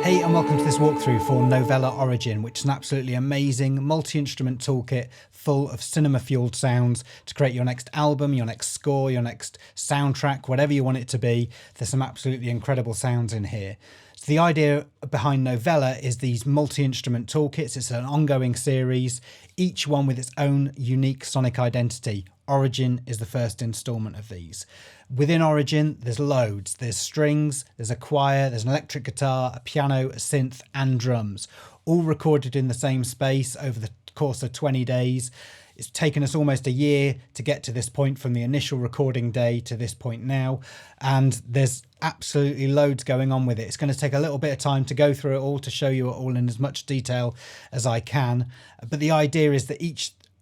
Hey and welcome to this walkthrough for Novella Origin, which is an absolutely amazing multi-instrument toolkit full of cinema-fueled sounds to create your next album, your next score, your next soundtrack, whatever you want it to be. There's some absolutely incredible sounds in here. So the idea behind Novella is these multi-instrument toolkits. It's an ongoing series, each one with its own unique sonic identity. Origin is the first installment of these. Within Origin, there's loads. There's strings, there's a choir, there's an electric guitar, a piano, a synth, and drums, all recorded in the same space over the course of 20 days. It's taken us almost a year to get to this point from the initial recording day to this point now, and there's absolutely loads going on with it. It's going to take a little bit of time to go through it all, to show you it all in as much detail as I can, but the idea is that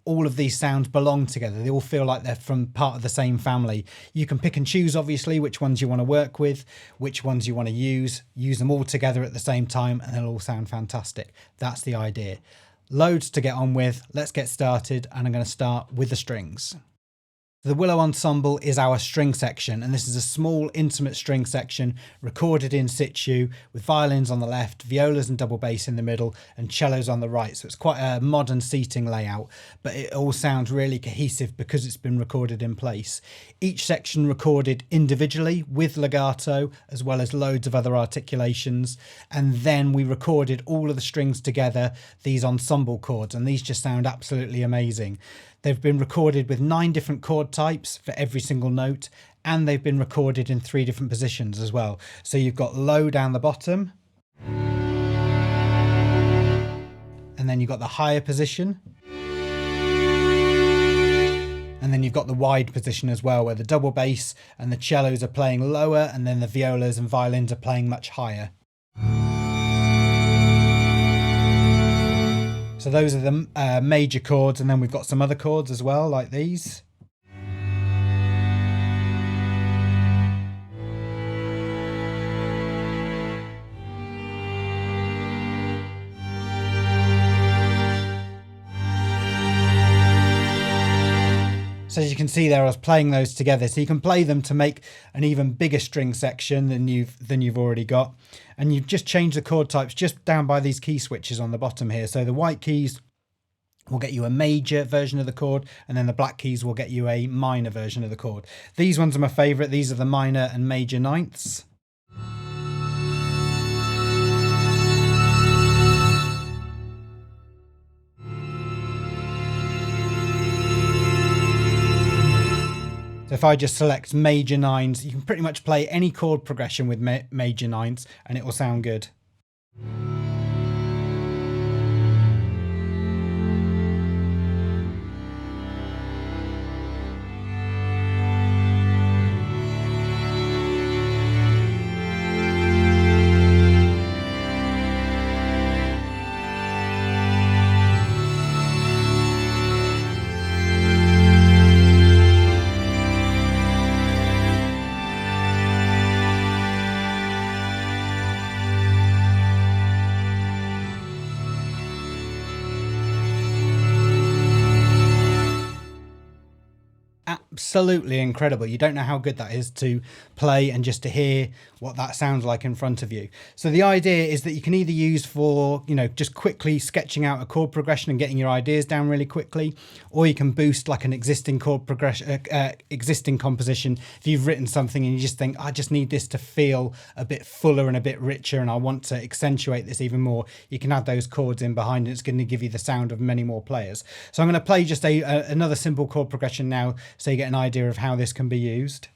all of these sounds belong together. They all feel like they're from part of the same family. You can pick and choose, obviously, which ones you want to work with, which ones you want to use them all together at the same time, and they'll all sound fantastic. That's the idea. Loads to get on with. Let's get started, and I'm going to start with the strings. The Willow Ensemble is our string section, and this is a small, intimate string section recorded in situ with violins on the left, violas and double bass in the middle, and cellos on the right. So it's quite a modern seating layout, but it all sounds really cohesive because it's been recorded in place. Each section recorded individually with legato, as well as loads of other articulations, and then we recorded all of the strings together, these ensemble chords, and these just sound absolutely amazing. They've been recorded with 9 different chord types for every single note, and they've been recorded in 3 different positions as well. So you've got low down the bottom, and then you've got the higher position, and then you've got the wide position as well, where the double bass and the cellos are playing lower, and then the violas and violins are playing much higher. So those are the major chords, and then we've got some other chords as well, like these. So as you can see there, I was playing those together. So you can play them to make an even bigger string section than you've already got. And you've just changed the chord types just down by these key switches on the bottom here. So the white keys will get you a major version of the chord, and then the black keys will get you a minor version of the chord. These ones are my favourite. These are the minor and major ninths. So if I just select major nines, you can pretty much play any chord progression with major ninths and it will sound good. Absolutely incredible. You don't know how good that is to play and just to hear what that sounds like in front of you. So the idea is that you can either use for, just quickly sketching out a chord progression and getting your ideas down really quickly, or you can boost like an existing chord progression, existing composition. If you've written something and you just think, I just need this to feel a bit fuller and a bit richer, and I want to accentuate this even more, you can add those chords in behind, and it's going to give you the sound of many more players. So I'm going to play just another simple chord progression now, so you get an idea of how this can be used.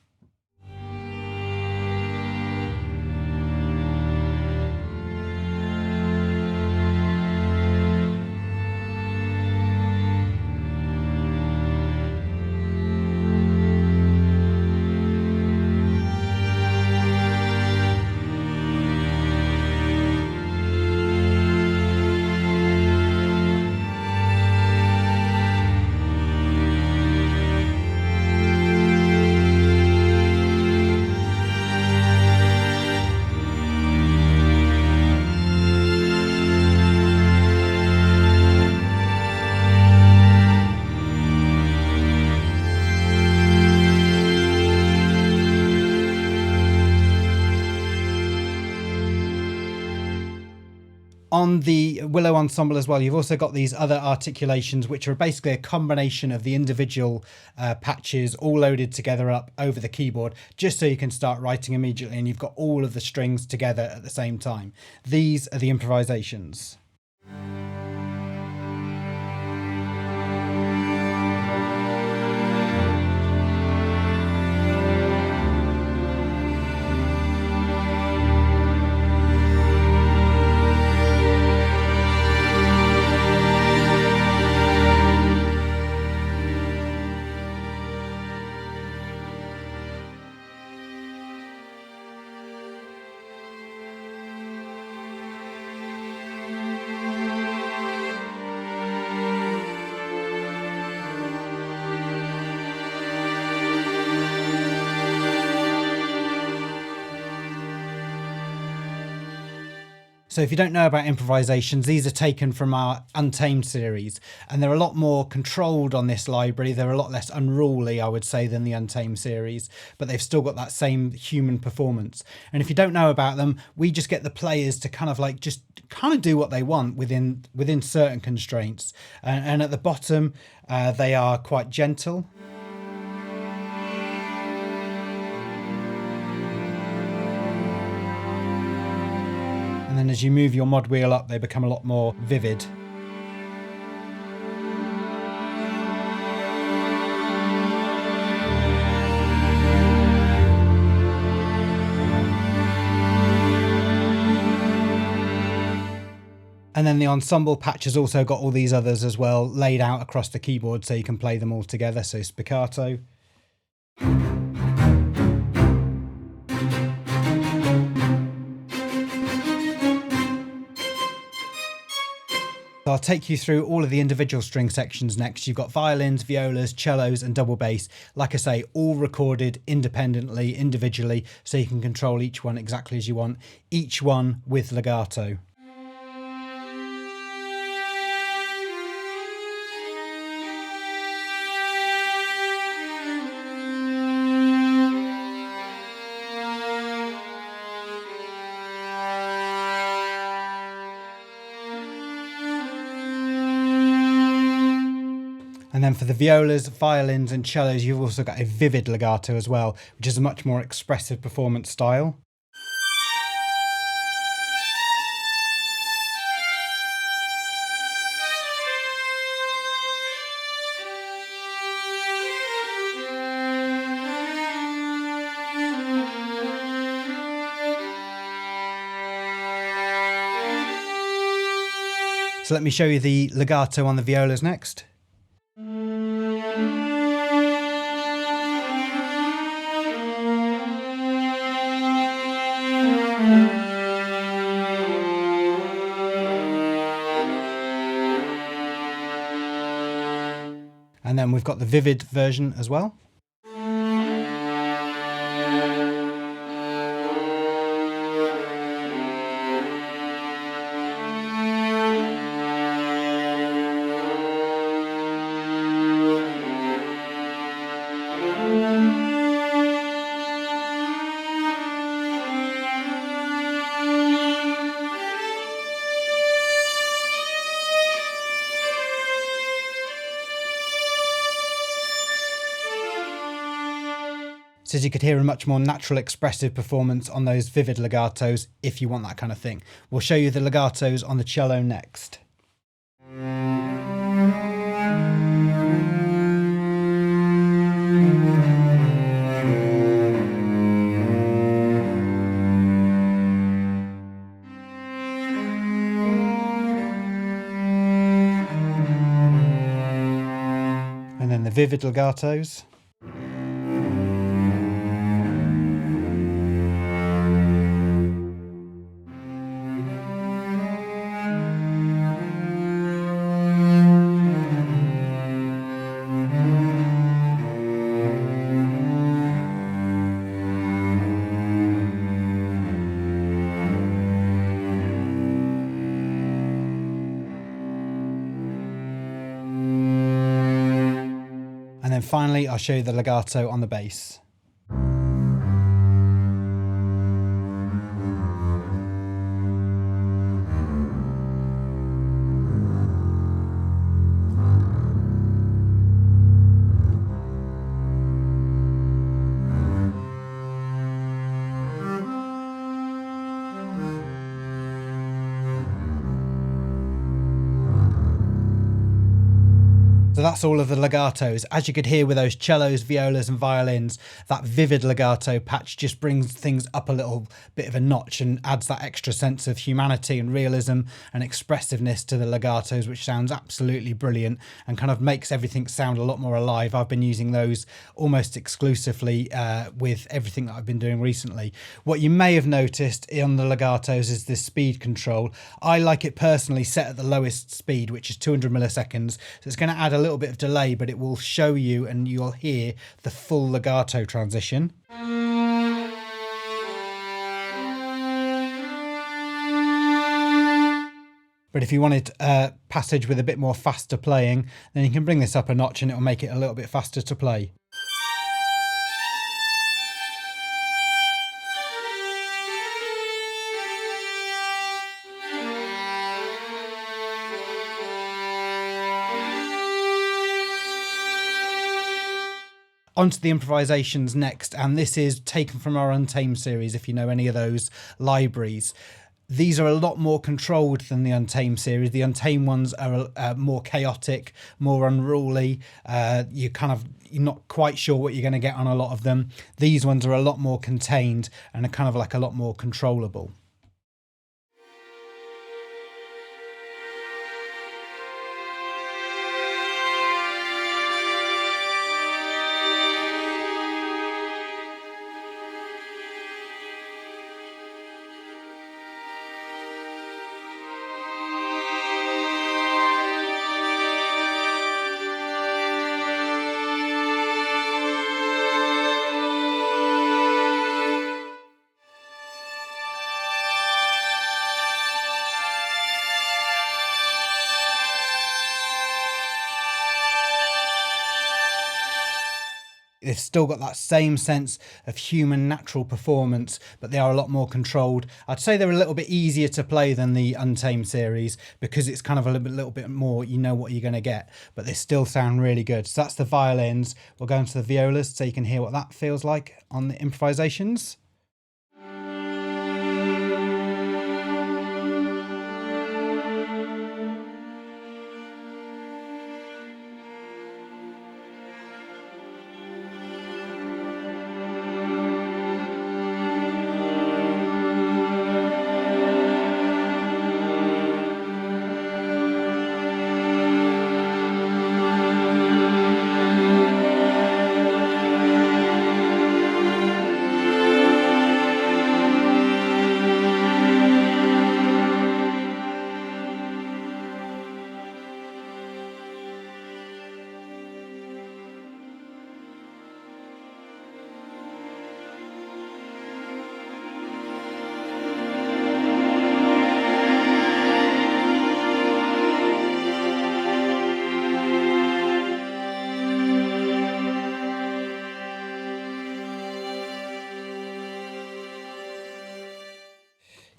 On the Willow Ensemble as well, you've also got these other articulations, which are basically a combination of the individual patches all loaded together up over the keyboard, just so you can start writing immediately and you've got all of the strings together at the same time. These are the improvisations. So if you don't know about improvisations, these are taken from our Untamed series, and they're a lot more controlled on this library. They're a lot less unruly, I would say, than the Untamed series, but they've still got that same human performance. And if you don't know about them, we just get the players to kind of do what they want within certain constraints. And at the bottom, they are quite gentle. And then as you move your mod wheel up, they become a lot more vivid. And then the ensemble patch has also got all these others as well laid out across the keyboard so you can play them all together. So spiccato. So I'll take you through all of the individual string sections next. You've got violins, violas, cellos and double bass. Like I say, all recorded independently, individually, so you can control each one exactly as you want, each one with legato. And then for the violas, violins and cellos, you've also got a vivid legato as well, which is a much more expressive performance style. So let me show you the legato on the violas next. And then we've got the vivid version as well. So as you could hear, a much more natural expressive performance on those vivid legatos if you want that kind of thing. We'll show you the legatos on the cello next. And then the vivid legatos. And then finally, I'll show you the legato on the bass. So that's all of the legatos. As you could hear with those cellos, violas and violins, that vivid legato patch just brings things up a little bit of a notch and adds that extra sense of humanity and realism and expressiveness to the legatos, which sounds absolutely brilliant and kind of makes everything sound a lot more alive. I've been using those almost exclusively with everything that I've been doing recently. What you may have noticed on the legatos is this speed control. I like it personally set at the lowest speed, which is 200 milliseconds. So it's going to add a little bit of delay, but it will show you and you'll hear the full legato transition. But if you wanted a passage with a bit more faster playing, then you can bring this up a notch and it'll make it a little bit faster to play. Onto the improvisations next, and this is taken from our Untamed series, if you know any of those libraries. These are a lot more controlled than the Untamed series. The Untamed ones are more chaotic, more unruly. You're not quite sure what you're going to get on a lot of them. These ones are a lot more contained and are kind of like a lot more controllable. They've still got that same sense of human natural performance, but they are a lot more controlled. I'd say they're a little bit easier to play than the Untamed series because it's kind of a little bit more, you know what you're going to get, but they still sound really good. So that's the violins. We'll go into the violas so you can hear what that feels like on the improvisations.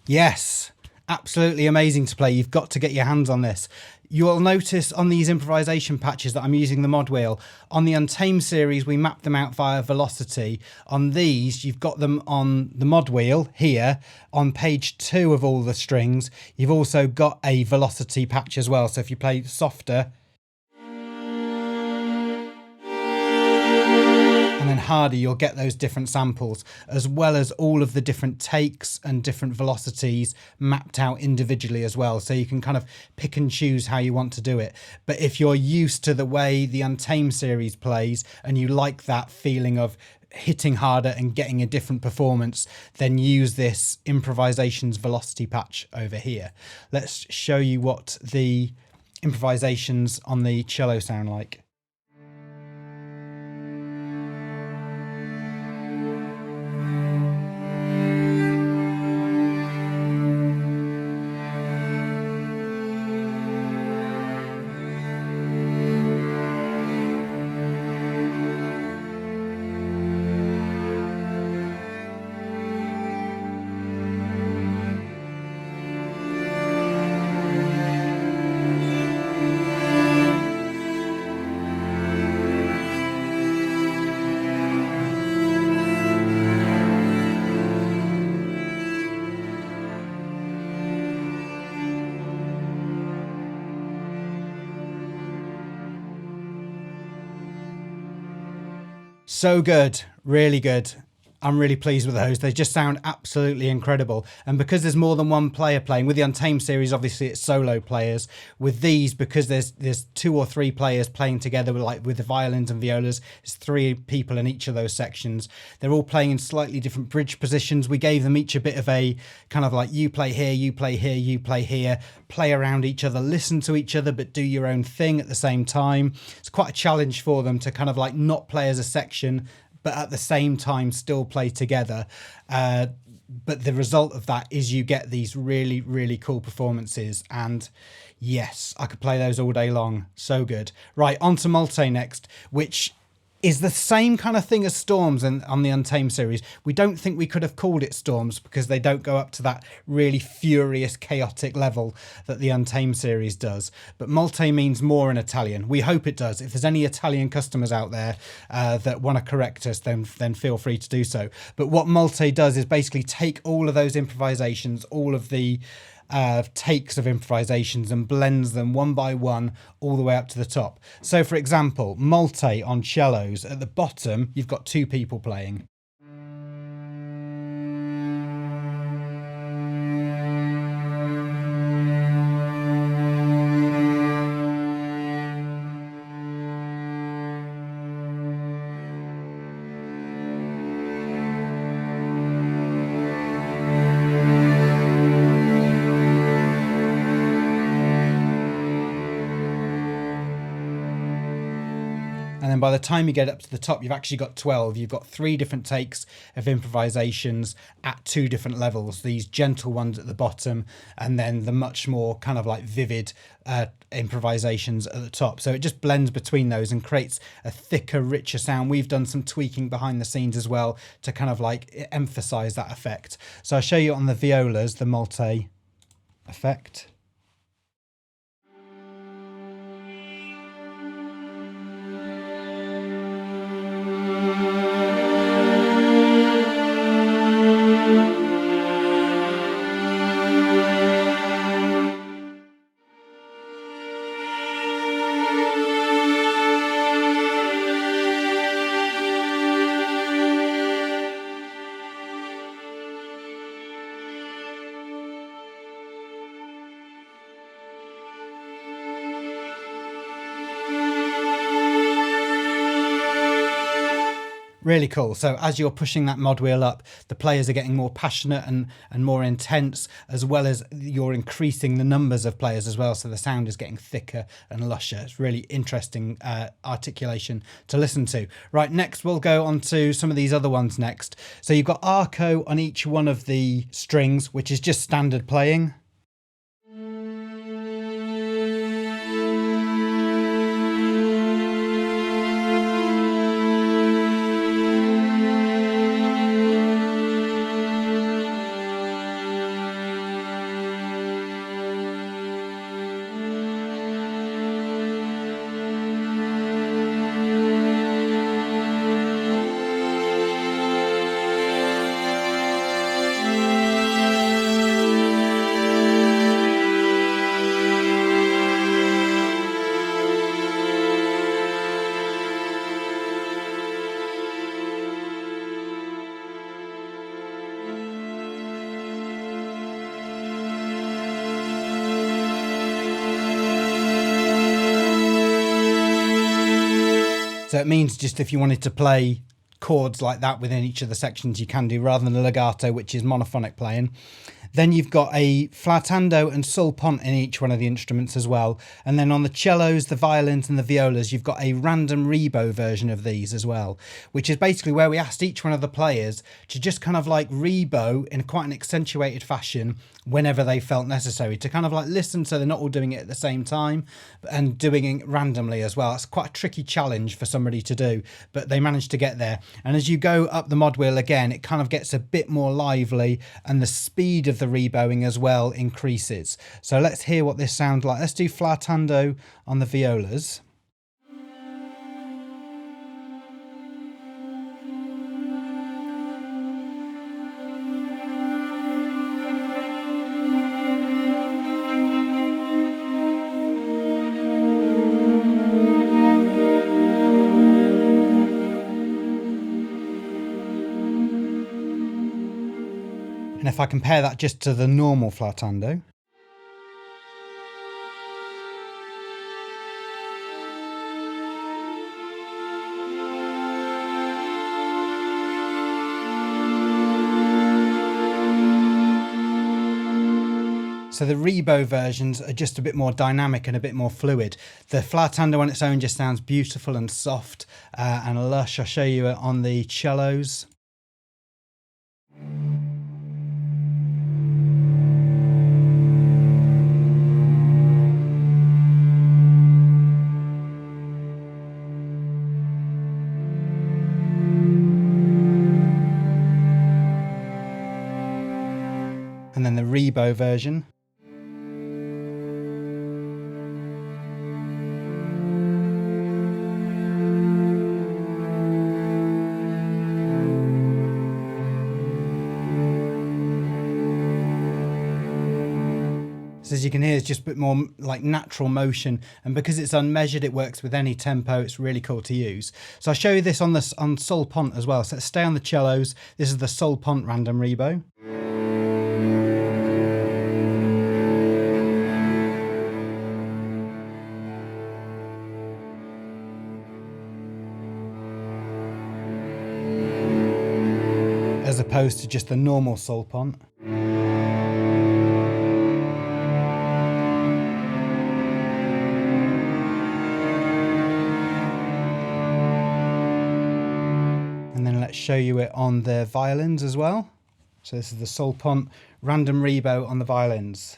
Yes, absolutely amazing to play. You've got to get your hands on this. You'll notice on these improvisation patches that I'm using the mod wheel. On the Untamed series, we mapped them out via velocity. On these, you've got them on the mod wheel here. On page 2 of all the strings, you've also got a velocity patch as well. So if you play softer, and then harder, you'll get those different samples, as well as all of the different takes and different velocities mapped out individually as well. So you can kind of pick and choose how you want to do it. But if you're used to the way the Untamed series plays and you like that feeling of hitting harder and getting a different performance, then use this Improvisations velocity patch over here. Let's show you what the improvisations on the cello sound like. So good, really good. I'm really pleased with those. They just sound absolutely incredible. And because there's more than one player playing, with the Untamed series, obviously it's solo players. With these, because there's 2 or 3 players playing together, with the violins and violas, it's 3 people in each of those sections. They're all playing in slightly different bridge positions. We gave them each a bit of a kind of like, you play here, you play here, you play here, play around each other, listen to each other, but do your own thing at the same time. It's quite a challenge for them to kind of like not play as a section, but at the same time still play together. But the result of that is you get these really, really cool performances. And yes, I could play those all day long. So good. Right, on to Molte next, which is the same kind of thing as Storms on the Untamed series. We don't think we could have called it Storms because they don't go up to that really furious, chaotic level that the Untamed series does. But Molte means more in Italian. We hope it does. If there's any Italian customers out there that want to correct us, then feel free to do so. But what Molte does is basically take all of those improvisations, all of the takes of improvisations, and blends them one by one all the way up to the top. So for example, Molte on cellos, at the bottom you've got 2 people playing. And then by the time you get up to the top, you've actually got 12. You've got 3 different takes of improvisations at 2 different levels. These gentle ones at the bottom, and then the much more kind of like vivid improvisations at the top. So it just blends between those and creates a thicker, richer sound. We've done some tweaking behind the scenes as well to kind of like emphasize that effect. So I'll show you on the violas, the Molte effect. Really cool. So as you're pushing that mod wheel up, the players are getting more passionate and more intense, as well as you're increasing the numbers of players as well. So the sound is getting thicker and lusher. It's really interesting articulation to listen to. Right, next we'll go on to some of these other ones next. So you've got Arco on each one of the strings, which is just standard playing. So it means just if you wanted to play chords like that within each of the sections, you can do, rather than a legato, which is monophonic playing. Then you've got a Flautando and Sul Pont in each one of the instruments as well. And then on the cellos, the violins and the violas, you've got a random Rebow version of these as well, which is basically where we asked each one of the players to just kind of like Rebow in quite an accentuated fashion whenever they felt necessary, to kind of like listen so they're not all doing it at the same time and doing it randomly as well. It's quite a tricky challenge for somebody to do, but they managed to get there. And as you go up the mod wheel again, it kind of gets a bit more lively, and the speed of the rebowing as well increases. So let's hear what this sounds like. Let's do Flautando on the violas. if I compare that just to the normal Flautando, so the Rebow versions are just a bit more dynamic and a bit more fluid. The Flautando on its own just sounds beautiful and soft and lush. I'll show you it on the cellos. And then the Rebow version. So as you can hear, it's just a bit more like natural motion, and because it's unmeasured, it works with any tempo. It's really cool to use. So I'll show you this on Sul Pont as well. So let's stay on the cellos. This is the Sul Pont random Rebow. As opposed to just the normal Sul Pont. And then let's show you it on the violins as well. So this is the Sul Pont random Rebow on the violins.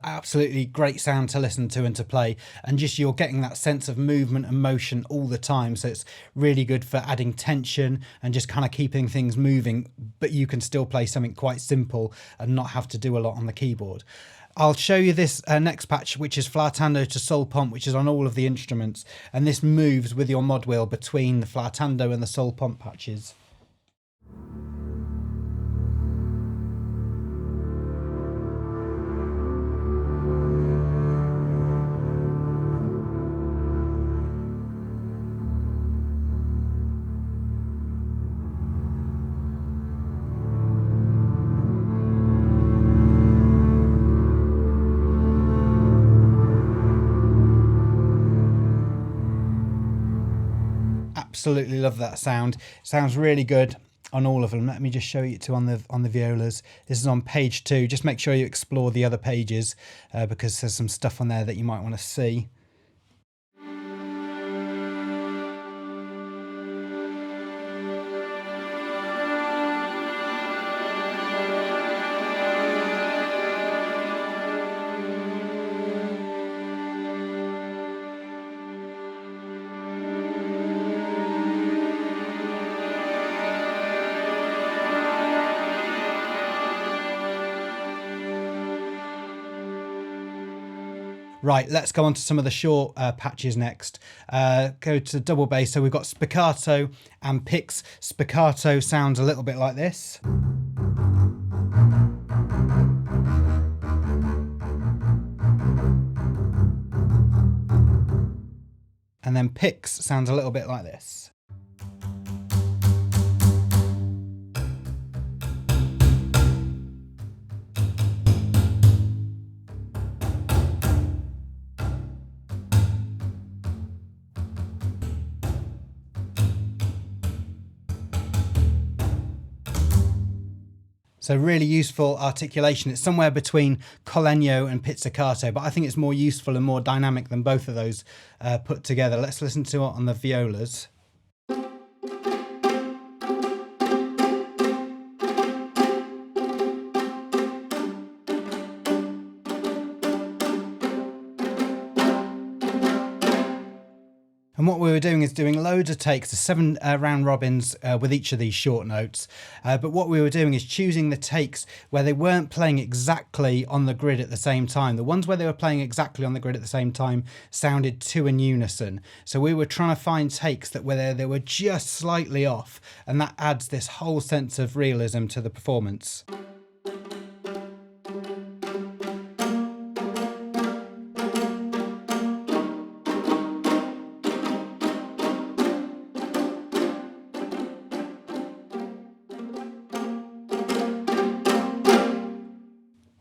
Absolutely great sound to listen to and to play, and just you're getting that sense of movement and motion all the time, so it's really good for adding tension and just kind of keeping things moving, but you can still play something quite simple and not have to do a lot on the keyboard. I'll show you this next patch, which is Flautando to Sul Pont, which is on all of the instruments, and this moves with your mod wheel between the Flautando and the Sul Pont patches. Absolutely love that sound. It sounds really good on all of them. Let me just show you two on the violas. This is on page 2. Just make sure you explore the other pages because there's some stuff on there that you might want to see. Right, let's go on to some of the short patches next. Go to double bass. So we've got Spiccato and Picks. Spiccato sounds a little bit like this. And then Picks sounds a little bit like this. So really useful articulation. It's somewhere between Collegno and pizzicato, but I think it's more useful and more dynamic than both of those put together. Let's listen to it on the violas. And what we were doing is doing loads of takes, the 7 round robins with each of these short notes. But what we were doing is choosing the takes where they weren't playing exactly on the grid at the same time. The ones where they were playing exactly on the grid at the same time sounded too in unison. So we were trying to find takes that where they were just slightly off, and that adds this whole sense of realism to the performance.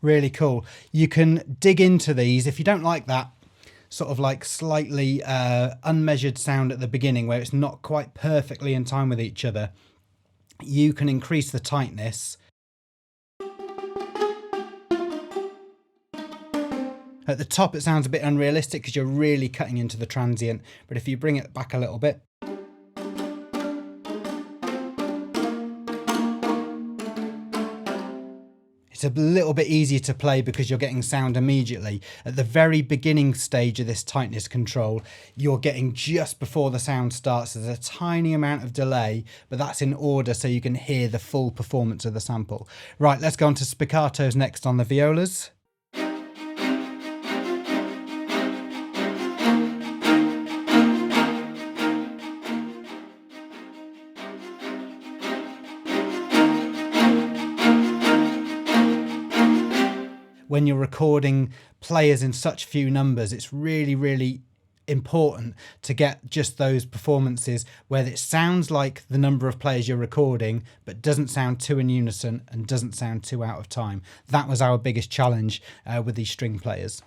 Really cool. You can dig into these if you don't like that sort of like slightly unmeasured sound at the beginning where it's not quite perfectly in time with each other. You can increase the tightness. At the top it sounds a bit unrealistic because you're really cutting into the transient, but if you bring it back a little bit, it's a little bit easier to play because you're getting sound immediately. At the very beginning stage of this tightness control, you're getting just before the sound starts. There's a tiny amount of delay, but that's in order so you can hear the full performance of the sample. Right, let's go on to spiccatos next on the violas. When you're recording players in such few numbers, it's really, really important to get just those performances where it sounds like the number of players you're recording, but doesn't sound too in unison and doesn't sound too out of time. That was our biggest challenge with these string players.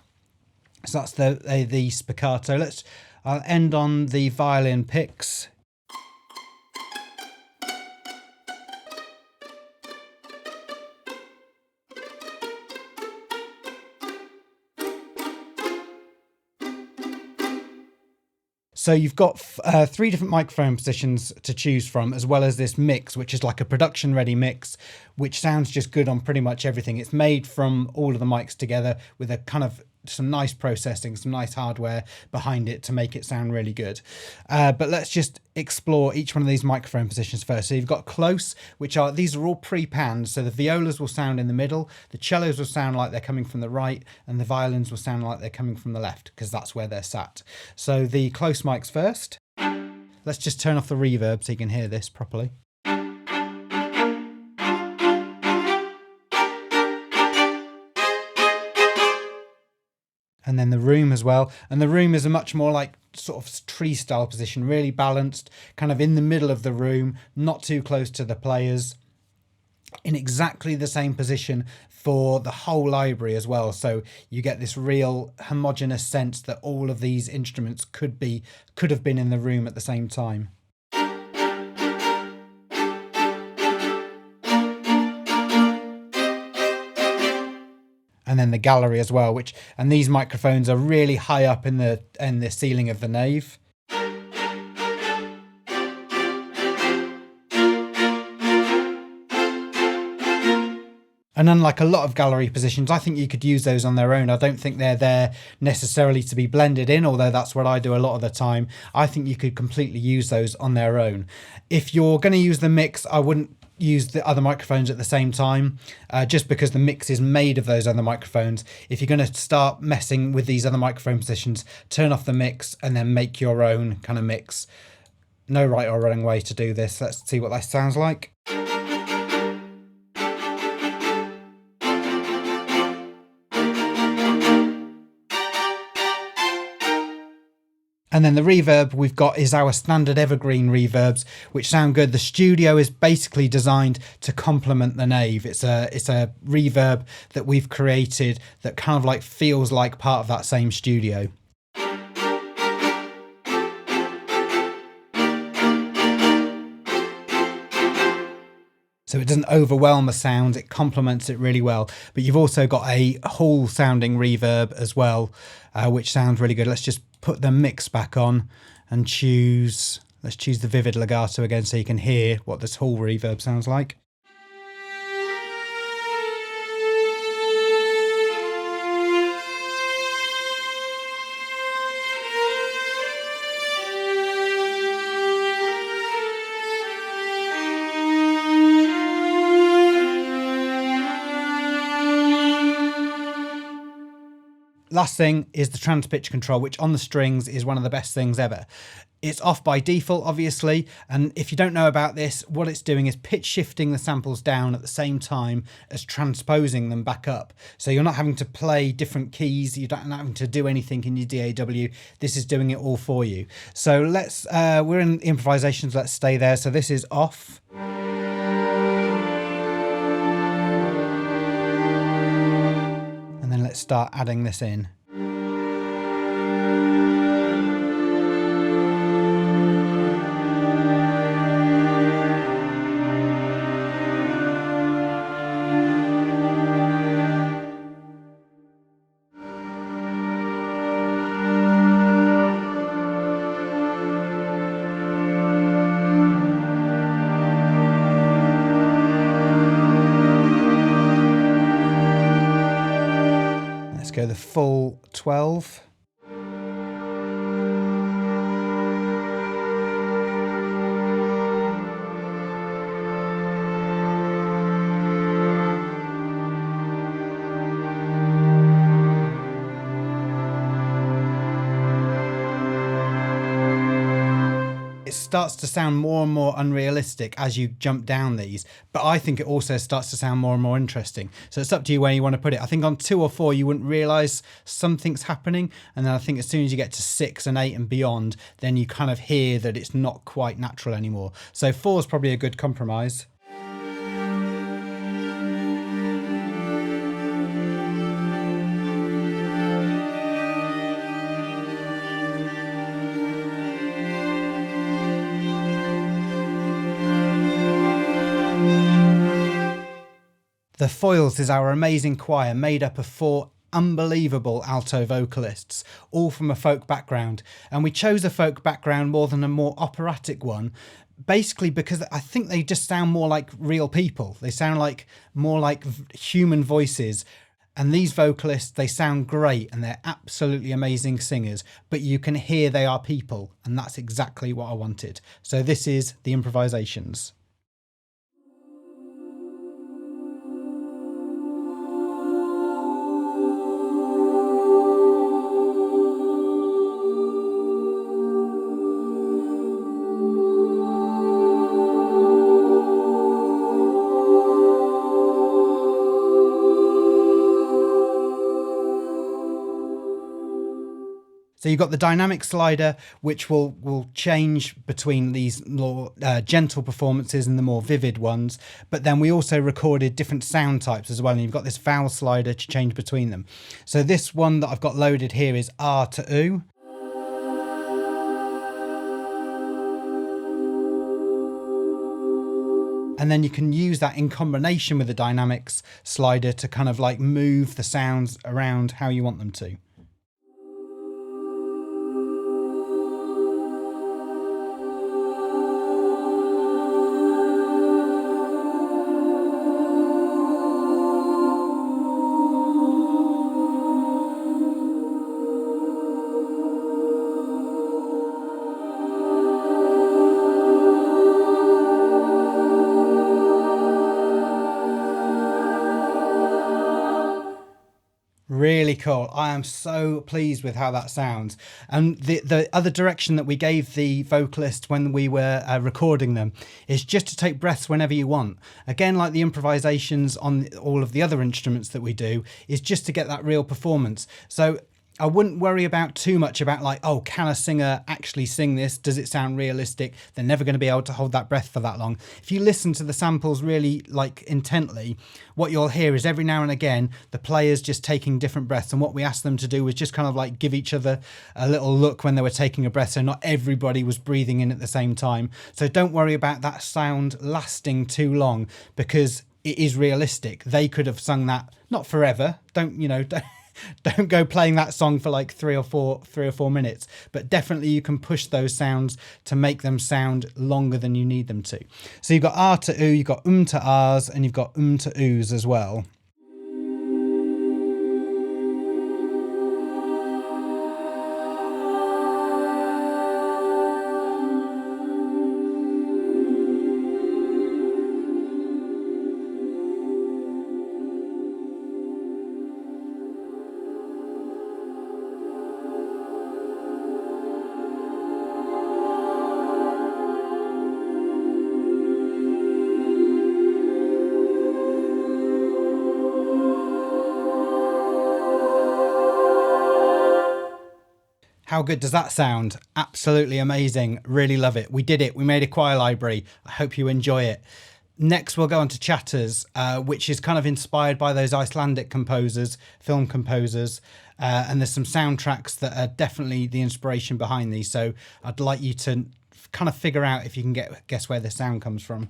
So that's the spiccato. I'll end on the violin picks. So you've got 3 different microphone positions to choose from, as well as this mix, which is like a production ready mix, which sounds just good on pretty much everything. It's made from all of the mics together with a kind of some nice processing, some nice hardware behind it to make it sound really good. But let's just explore each one of these microphone positions first. So you've got close, these are all pre-panned. So the violas will sound in the middle, the cellos will sound like they're coming from the right, and the violins will sound like they're coming from the left, because that's where they're sat. So the close mics first. Let's just turn off the reverb so you can hear this properly. And then the room as well. And the room is a much more like sort of tree style position, really balanced, kind of in the middle of the room, not too close to the players, in exactly the same position for the whole library as well. So you get this real homogeneous sense that all of these instruments could have been in the room at the same time. And then the gallery as well, and these microphones are really high up in the ceiling of the nave. And unlike a lot of gallery positions, I think you could use those on their own. I don't think they're there necessarily to be blended in, although that's what I do a lot of the time. I think you could completely use those on their own. If you're going to use the mix, I wouldn't use the other microphones at the same time, just because the mix is made of those other microphones. If you're going to start messing with these other microphone positions, turn off the mix and then make your own kind of mix. No right or wrong way to do this. Let's see what that sounds like. And then the reverb we've got is our standard evergreen reverbs, which sound good. The studio is basically designed to complement the nave. It's a reverb that we've created that kind of like feels like part of that same studio. So it doesn't overwhelm the sound, it complements it really well. But you've also got a hall sounding reverb as well, which sounds really good. Let's just put the mix back on and let's choose the vivid legato again so you can hear what this hall reverb sounds like. Last thing is the Transpitch control, which on the strings is one of the best things ever. It's off by default, obviously, and if you don't know about this, what it's doing is pitch shifting the samples down at the same time as transposing them back up. So you're not having to play different keys, you're not having to do anything in your DAW. This is doing it all for you. So let's, we're in Improvisations, let's stay there. So this is off. And then let's start adding this in. Go the full 12. It starts to sound more and more unrealistic as you jump down these, but I think it also starts to sound more and more interesting. So it's up to you where you want to put it. I think on 2 or 4 you wouldn't realise something's happening, and then I think as soon as you get to 6 and 8 and beyond, then you kind of hear that it's not quite natural anymore. So 4 is probably a good compromise. The Foils is our amazing choir made up of 4 unbelievable alto vocalists, all from a folk background. And we chose a folk background more than a more operatic one, basically because I think they just sound more like real people. They sound like more like human voices. And these vocalists, they sound great and they're absolutely amazing singers, but you can hear they are people, and that's exactly what I wanted. So this is the Improvisations. So you've got the dynamic slider, which will change between these more gentle performances and the more vivid ones. But then we also recorded different sound types as well. And you've got this vowel slider to change between them. So this one that I've got loaded here is R to U. And then you can use that in combination with the dynamics slider to kind of like move the sounds around how you want them to. Really cool. I am so pleased with how that sounds. And the other direction that we gave the vocalist when we were recording them is just to take breaths whenever you want. Again, like the Improvisations on all of the other instruments that we do, is just to get that real performance. So I wouldn't worry about too much about like, oh, can a singer actually sing this? Does it sound realistic? They're never going to be able to hold that breath for that long. If you listen to the samples really like intently, what you'll hear is every now and again, the players just taking different breaths. And what we asked them to do was just kind of like give each other a little look when they were taking a breath. So not everybody was breathing in at the same time. So don't worry about that sound lasting too long, because it is realistic. They could have sung that, not forever. Don't go playing that song for like three or four minutes, but definitely you can push those sounds to make them sound longer than you need them to. So you've got R to U, you've got to Rs, and you've got to Us as well. How good does that sound? Absolutely amazing. Really love it. We did it. We made a choir library. I hope you enjoy it. Next, we'll go on to Chatters, which is kind of inspired by those Icelandic composers, film composers. And there's some soundtracks that are definitely the inspiration behind these. So I'd like you to kind of figure out if you can guess where the sound comes from.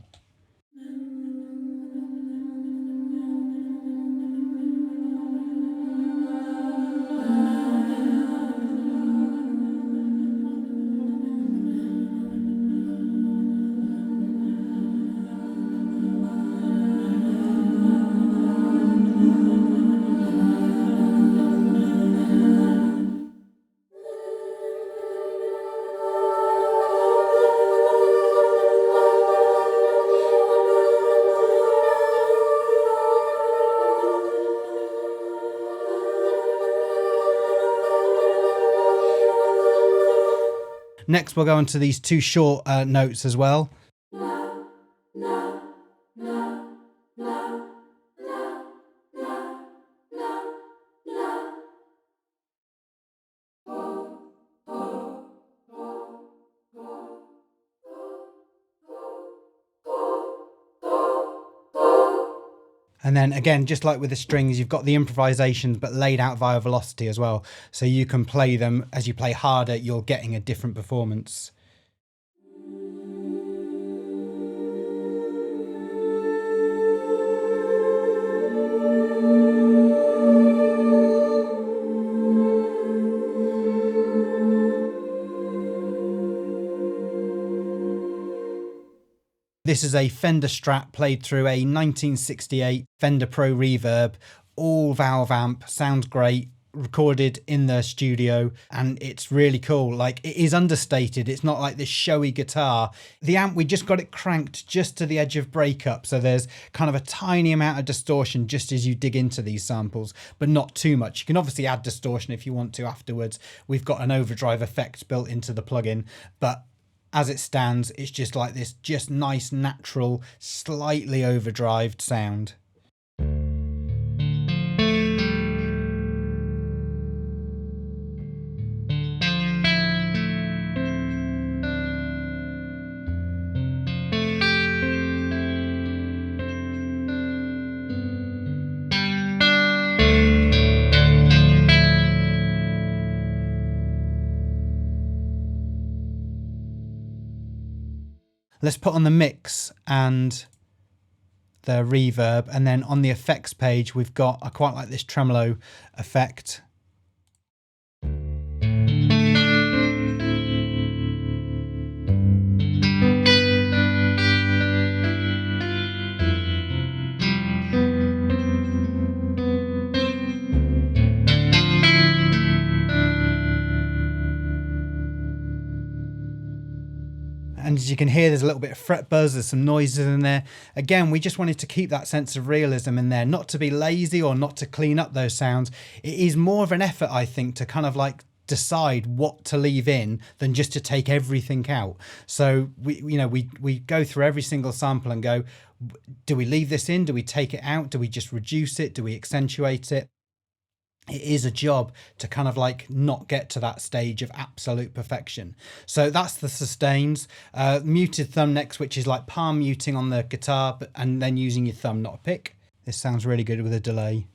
Next, we'll go on to these two short notes as well. And then again, just like with the strings, you've got the improvisations, but laid out via velocity as well. So you can play them as you play harder, you're getting a different performance. This is a Fender Strat played through a 1968 Fender Pro Reverb, all valve amp, sounds great, recorded in the studio, and it's really cool. Like, it is understated, it's not like this showy guitar. The amp, we just got it cranked just to the edge of breakup, so there's kind of a tiny amount of distortion just as you dig into these samples, but not too much. You can obviously add distortion if you want to afterwards. We've got an overdrive effect built into the plugin, but as it stands, it's just like this just nice, natural, slightly overdrived sound. Let's put on the mix and the reverb, and then on the effects page we've got, I quite like this tremolo effect. And as you can hear, there's a little bit of fret buzz, there's some noises in there. Again, we just wanted to keep that sense of realism in there, not to be lazy or not to clean up those sounds. It is more of an effort, I think, to kind of like decide what to leave in than just to take everything out. So we go through every single sample and go, do we leave this in? Do we take it out? Do we just reduce it? Do we accentuate it? It is a job to kind of like not get to that stage of absolute perfection. So that's the sustains. Muted thumb next, which is like palm muting on the guitar, and then using your thumb, not a pick. This sounds really good with a delay.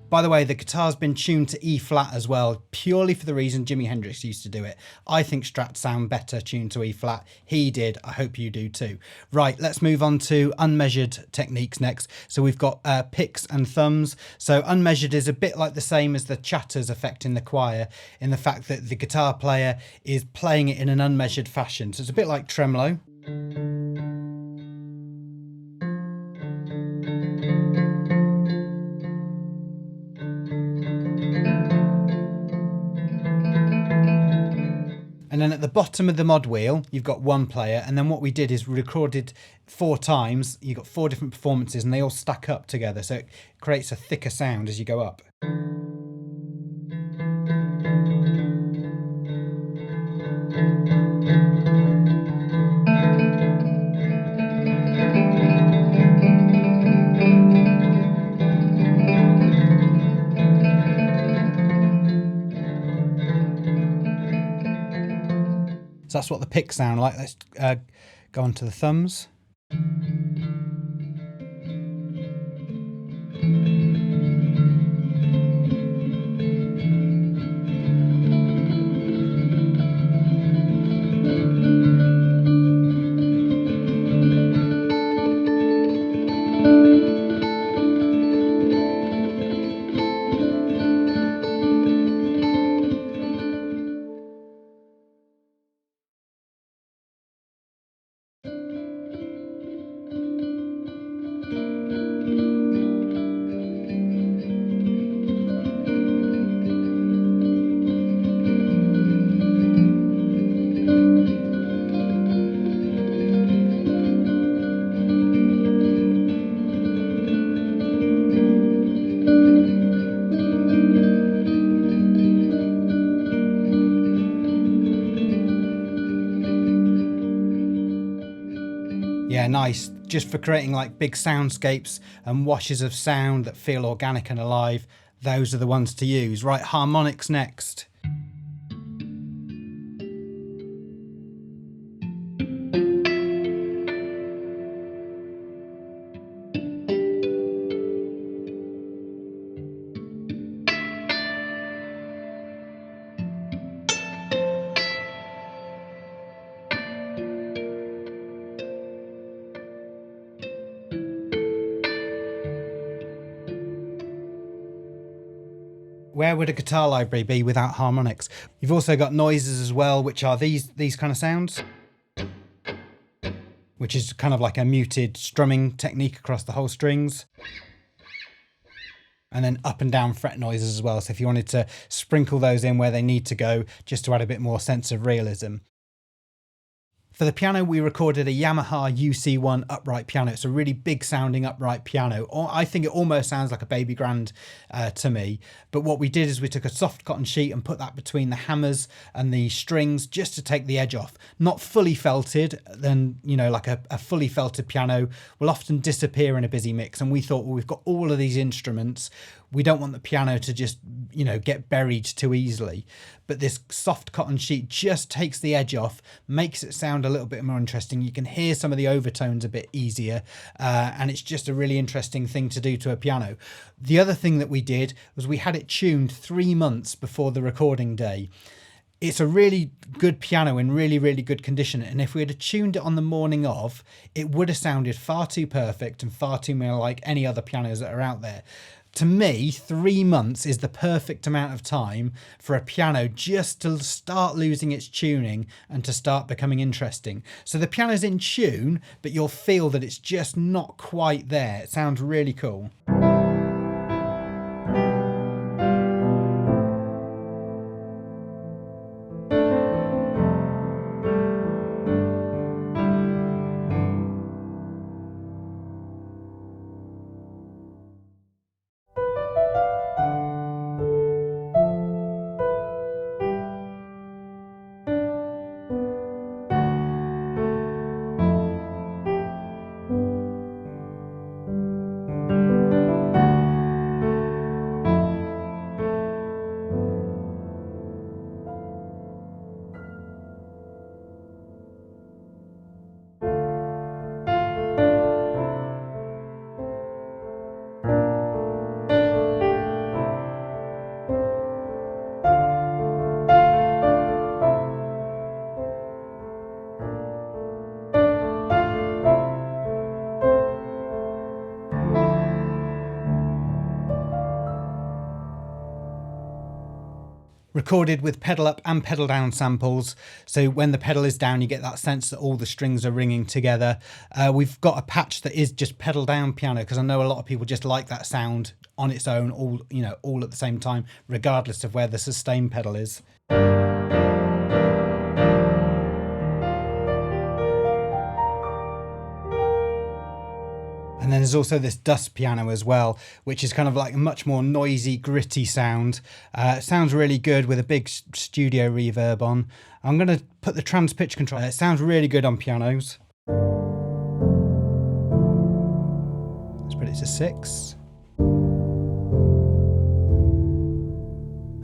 By the way, the guitar's been tuned to E flat as well, purely for the reason Jimi Hendrix used to do it. I think Strats sound better tuned to E flat. He did. I hope you do too. Right, let's move on to unmeasured techniques next. So we've got picks and thumbs. So unmeasured is a bit like the same as the Chatters effect in the choir, in the fact that the guitar player is playing it in an unmeasured fashion. So it's a bit like tremolo. And then at the bottom of the mod wheel, you've got one player. And then what we did is we recorded 4 times. You've got 4 different performances and they all stack up together. So it creates a thicker sound as you go up. So that's what the picks sound like. Let's go on to the thumbs. Yeah, nice. Just for creating like big soundscapes and washes of sound that feel organic and alive, those are the ones to use. Right, harmonics next. Where would a guitar library be without harmonics? You've also got noises as well, which are these kind of sounds, which is kind of like a muted strumming technique across the whole strings. And then up and down fret noises as well. So if you wanted to sprinkle those in where they need to go, just to add a bit more sense of realism. For the piano, we recorded a Yamaha UC1 upright piano. It's a really big sounding upright piano. I think it almost sounds like a baby grand to me. But what we did is we took a soft cotton sheet and put that between the hammers and the strings just to take the edge off. Not fully felted, then, you know, like a fully felted piano will often disappear in a busy mix. And we thought, well, we've got all of these instruments. We don't want the piano to just, you know, get buried too easily. But this soft cotton sheet just takes the edge off, makes it sound a little bit more interesting. You can hear some of the overtones a bit easier, and it's just a really interesting thing to do to a piano. The other thing that we did was we had it tuned 3 months before the recording day. It's a really good piano in really, really good condition. And if we had tuned it on the morning of, it would have sounded far too perfect and far too more like any other pianos that are out there. To me, 3 months is the perfect amount of time for a piano just to start losing its tuning and to start becoming interesting. So the piano's in tune, but you'll feel that it's just not quite there. It sounds really cool. Recorded with pedal up and pedal down samples, so when the pedal is down you get that sense that all the strings are ringing together. We've got a patch that is just pedal down piano because I know a lot of people just like that sound on its own, all at the same time, regardless of where the sustain pedal is. And then there's also this dust piano as well, which is kind of like a much more noisy, gritty sound. It sounds really good with a big studio reverb on. I'm going to put the Transpitch control. It sounds really good on pianos. Let's put it to 6.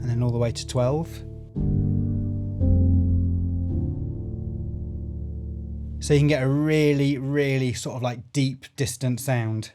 And then all the way to 12. so you can get a really, really sort of like deep, distant sound.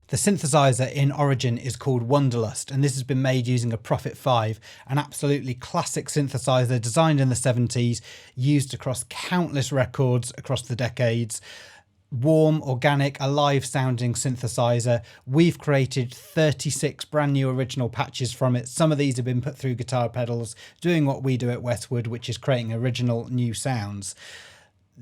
The synthesizer in Origin is called Wanderlust, and this has been made using a Prophet 5, an absolutely classic synthesizer designed in the 70s, used across countless records across the decades. Warm, organic, alive sounding synthesizer. We've created 36 brand new original patches from it. Some of these have been put through guitar pedals, doing what we do at Westwood, which is creating original new sounds.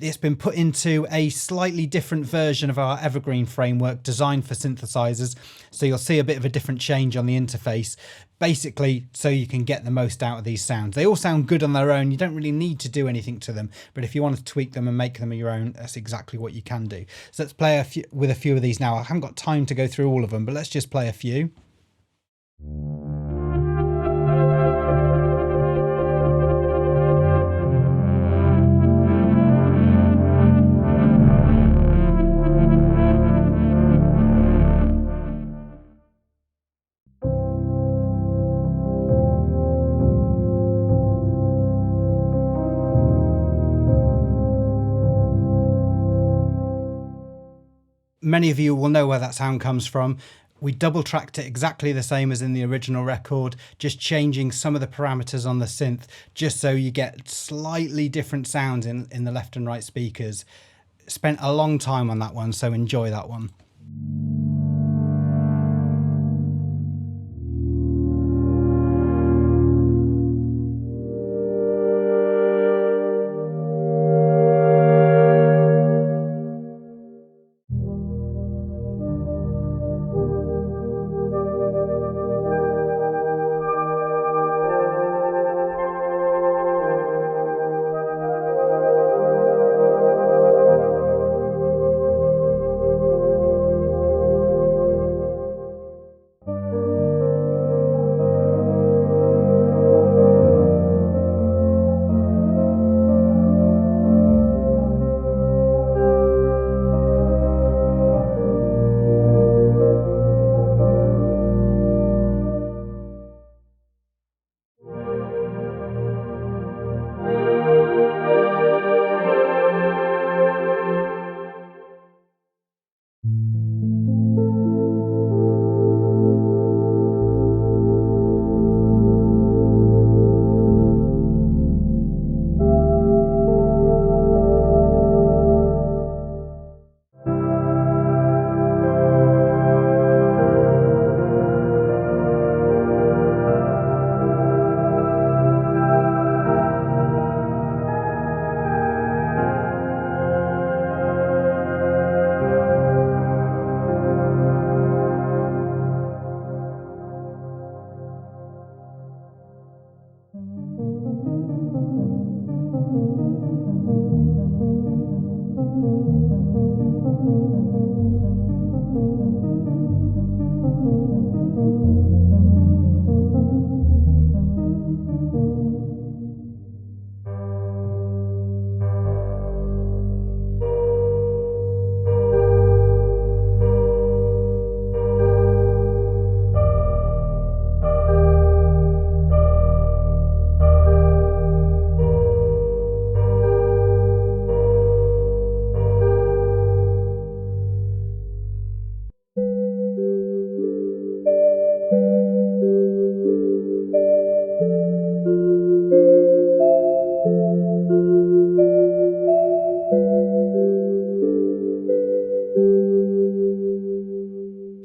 It's been put into a slightly different version of our Evergreen framework designed for synthesizers. So you'll see a bit of a different change on the interface, basically so you can get the most out of these sounds. They all sound good on their own. You don't really need to do anything to them, but if you want to tweak them and make them your own, that's exactly what you can do. So let's play with a few of these now. I haven't got time to go through all of them, but let's just play a few. Many of you will know where that sound comes from. We double tracked it exactly the same as in the original record, just changing some of the parameters on the synth, just so you get slightly different sounds in the left and right speakers. Spent a long time on that one, so enjoy that one.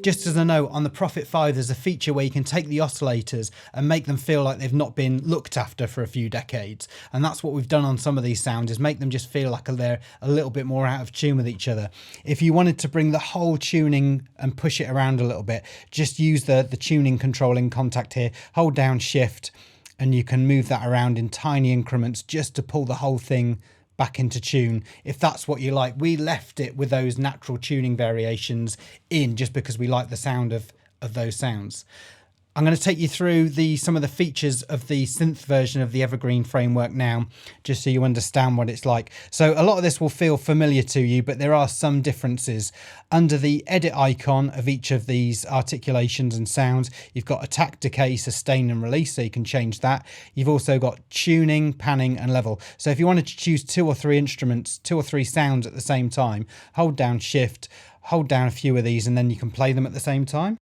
Just as a note, on the Prophet 5, there's a feature where you can take the oscillators and make them feel like they've not been looked after for a few decades. And that's what we've done on some of these sounds, is make them just feel like they're a little bit more out of tune with each other. If you wanted to bring the whole tuning and push it around a little bit, just use the tuning control in Kontakt here, hold down Shift, and you can move that around in tiny increments just to pull the whole thing back into tune, if that's what you like. We left it with those natural tuning variations in just because we like the sound of those sounds. I'm going to take you through some of the features of the synth version of the Evergreen framework now, just so you understand what it's like. So a lot of this will feel familiar to you, but there are some differences. Under the edit icon of each of these articulations and sounds, you've got attack, decay, sustain and release, so you can change that. You've also got tuning, panning and level. So if you wanted to choose 2 or 3 instruments, 2 or 3 sounds at the same time, hold down Shift, hold down a few of these, and then you can play them at the same time.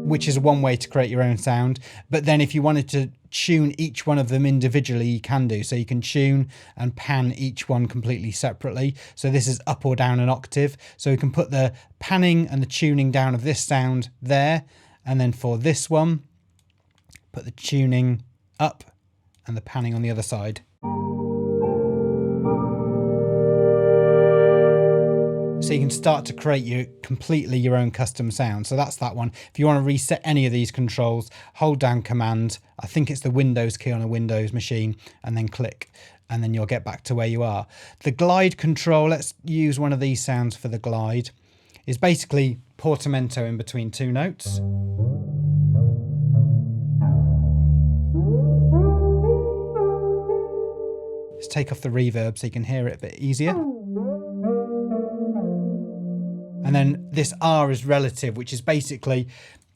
Which is one way to create your own sound. But then if you wanted to tune each one of them individually, you can do. So you can tune and pan each one completely separately. So this is up or down an octave. So we can put the panning and the tuning down of this sound there. And then for this one, put the tuning up and the panning on the other side. So you can start to create completely your own custom sound. So that's that one. If you want to reset any of these controls, hold down Command. I think it's the Windows key on a Windows machine, and then click, and then you'll get back to where you are. The glide control, let's use one of these sounds for the glide, is basically portamento in between 2 notes. Let's take off the reverb so you can hear it a bit easier. And then this R is relative, which is basically,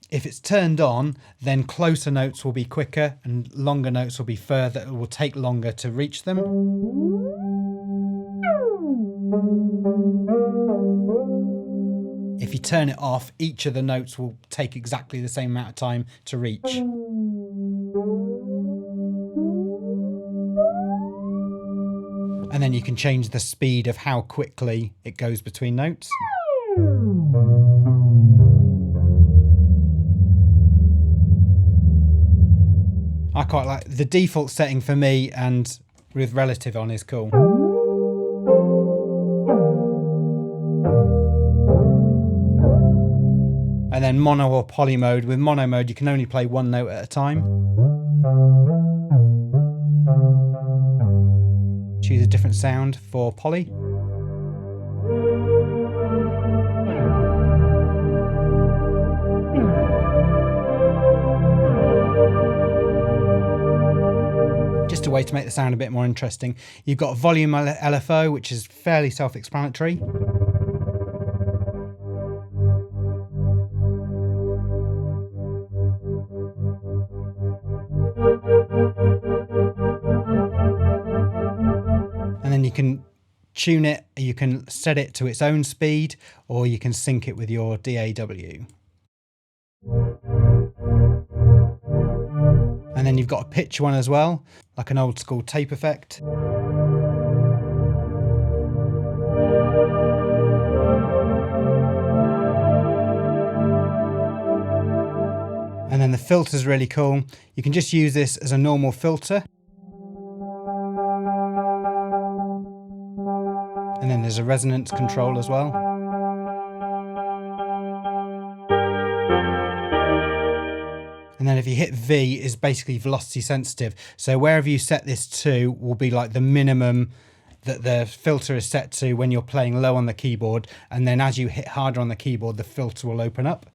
if it's turned on, then closer notes will be quicker and longer notes will be further. It will take longer to reach them. If you turn it off, each of the notes will take exactly the same amount of time to reach. And then you can change the speed of how quickly it goes between notes. I quite like the default setting for me, and with relative on is cool. And then mono or poly mode. With mono mode, you can only play 1 note at a time. Choose a different sound for poly. Just a way to make the sound a bit more interesting. You've got volume LFO, which is fairly self-explanatory. And then you can tune it, you can set it to its own speed, or you can sync it with your DAW. And then you've got a pitch one as well, like an old school tape effect. And then the filter's really cool. You can just use this as a normal filter. And then there's a resonance control as well. And then if you hit V, is basically velocity sensitive. So wherever you set this to will be like the minimum that the filter is set to when you're playing low on the keyboard. And then as you hit harder on the keyboard, the filter will open up.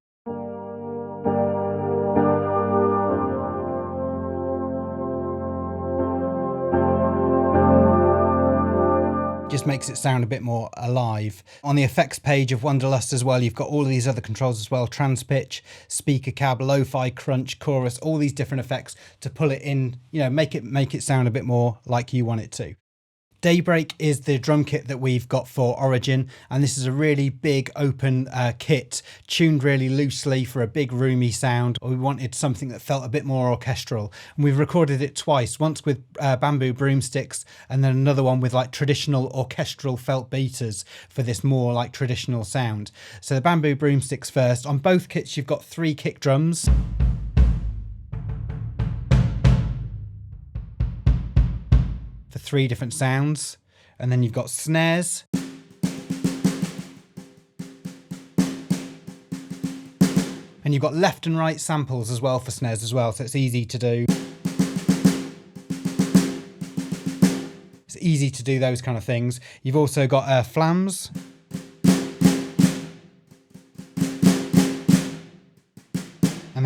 Just makes it sound a bit more alive. On the effects page of Wonderlust as well, you've got all of these other controls as well: Transpitch, speaker cab, lo-fi, crunch, chorus, all these different effects to pull it in, you know, make it sound a bit more like you want it to. Daybreak is the drum kit that we've got for Origin, and this is a really big open kit, tuned really loosely for a big roomy sound. We wanted something that felt a bit more orchestral, and we've recorded it twice, once with bamboo broomsticks and then another one with like traditional orchestral felt beaters for this more like traditional sound. So the bamboo broomsticks first. On both kits you've got 3 kick drums. For 3 different sounds, and then you've got snares, and you've got left and right samples as well for snares as well, so it's easy to do. It's easy to do those kind of things. You've also got flams,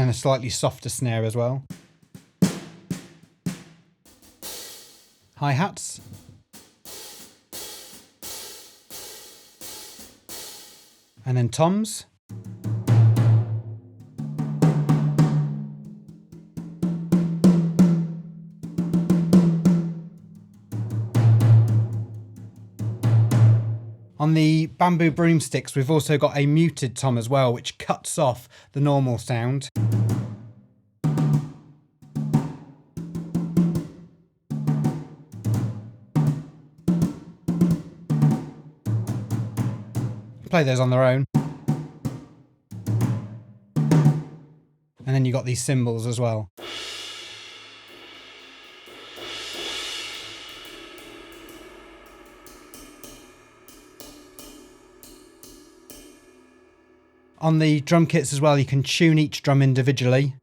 and a slightly softer snare as well. Hi-hats. And then toms. On the bamboo broomsticks, we've also got a muted tom as well, which cuts off the normal sound. Play those on their own. And then you've got these cymbals as well. On the drum kits as well, you can tune each drum individually.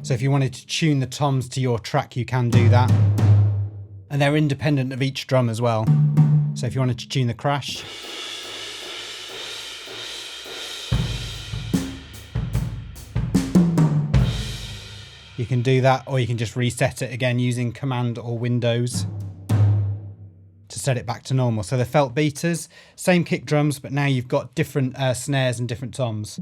So if you wanted to tune the toms to your track, you can do that. And they're independent of each drum as well. So if you wanted to tune the crash, you can do that, or you can just reset it again using Command or Windows to set it back to normal. So the felt beaters, same kick drums, but now you've got different snares and different toms.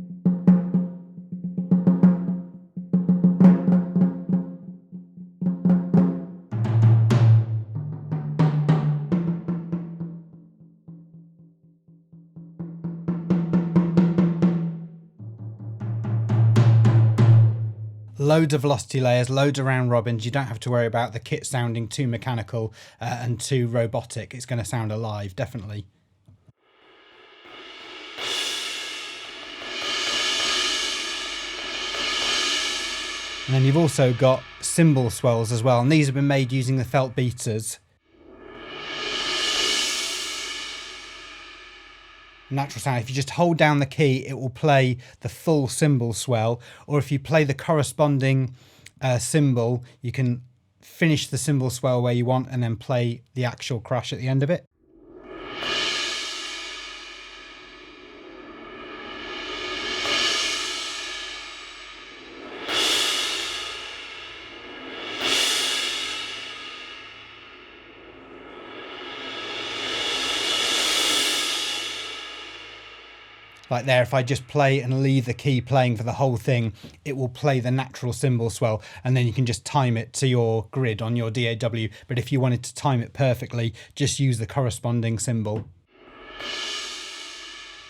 Loads of velocity layers, loads of round robins. You don't have to worry about the kit sounding too mechanical and too robotic. It's going to sound alive, definitely. And then you've also got cymbal swells as well, and these have been made using the felt beaters. Natural sound. If you just hold down the key, it will play the full cymbal swell, or if you play the corresponding cymbal, you can finish the cymbal swell where you want and then play the actual crash at the end of it. Like there, if I just play and leave the key playing for the whole thing, it will play the natural cymbal swell, and then you can just time it to your grid on your DAW. But if you wanted to time it perfectly, just use the corresponding cymbal.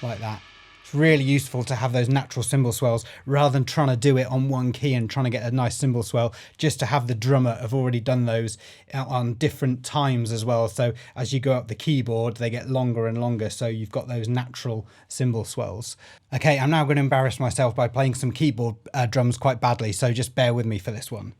Like that. It's really useful to have those natural cymbal swells rather than trying to do it on one key and trying to get a nice cymbal swell, just to have the drummer have already done those on different times as well. So as you go up the keyboard, they get longer and longer. So you've got those natural cymbal swells. Okay, I'm now going to embarrass myself by playing some keyboard drums quite badly. So just bear with me for this one.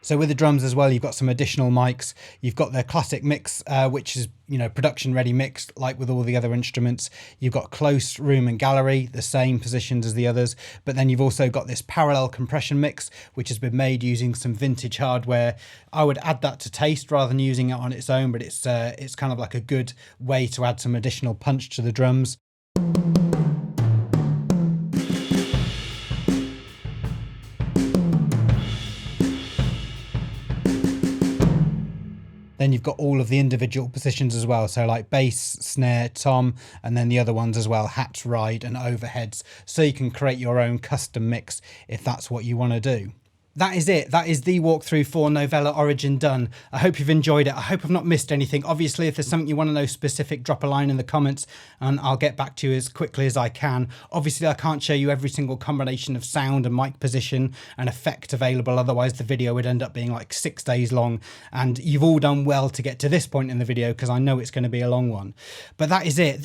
So with the drums as well, you've got some additional mics. You've got the classic mix, which is, you know, production ready mixed, like with all the other instruments. You've got close, room and gallery, the same positions as the others. But then you've also got this parallel compression mix, which has been made using some vintage hardware. I would add that to taste rather than using it on its own, but it's kind of like a good way to add some additional punch to the drums. Then you've got all of the individual positions as well. So like bass, snare, tom, and then the other ones as well, hats, ride and overheads. So you can create your own custom mix if that's what you want to do. That is it. That is the walkthrough for Novella Origin done. I hope you've enjoyed it. I hope I've not missed anything. Obviously, if there's something you want to know specific, drop a line in the comments and I'll get back to you as quickly as I can. Obviously, I can't show you every single combination of sound and mic position and effect available. Otherwise, the video would end up being like 6 days long. And you've all done well to get to this point in the video because I know it's going to be a long one. But that is it.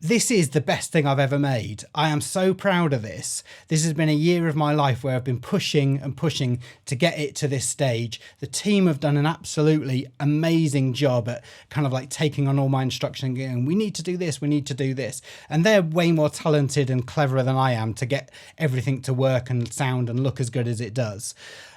This is the best thing I've ever made. I am so proud of this. This has been a year of my life where I've been pushing and pushing to get it to this stage. The team have done an absolutely amazing job at kind of like taking on all my instruction and going, we need to do this, we need to do this. And they're way more talented and cleverer than I am to get everything to work and sound and look as good as it does.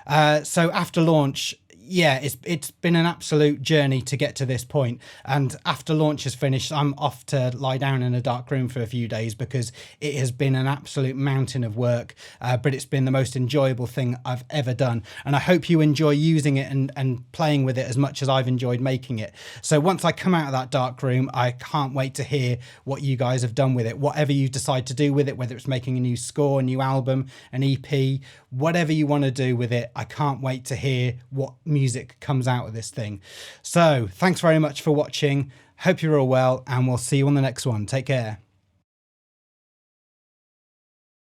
So after launch, yeah, it's been an absolute journey to get to this point. And after launch is finished, I'm off to lie down in a dark room for a few days because it has been an absolute mountain of work. But it's been the most enjoyable thing I've ever done. And I hope you enjoy using it and playing with it as much as I've enjoyed making it. So once I come out of that dark room, I can't wait to hear what you guys have done with it. Whatever you decide to do with it, whether it's making a new score, a new album, an EP, whatever you want to do with it, I can't wait to hear what music comes out of this thing. So thanks very much for watching. Hope you're all well, and we'll see you on the next one. Take care.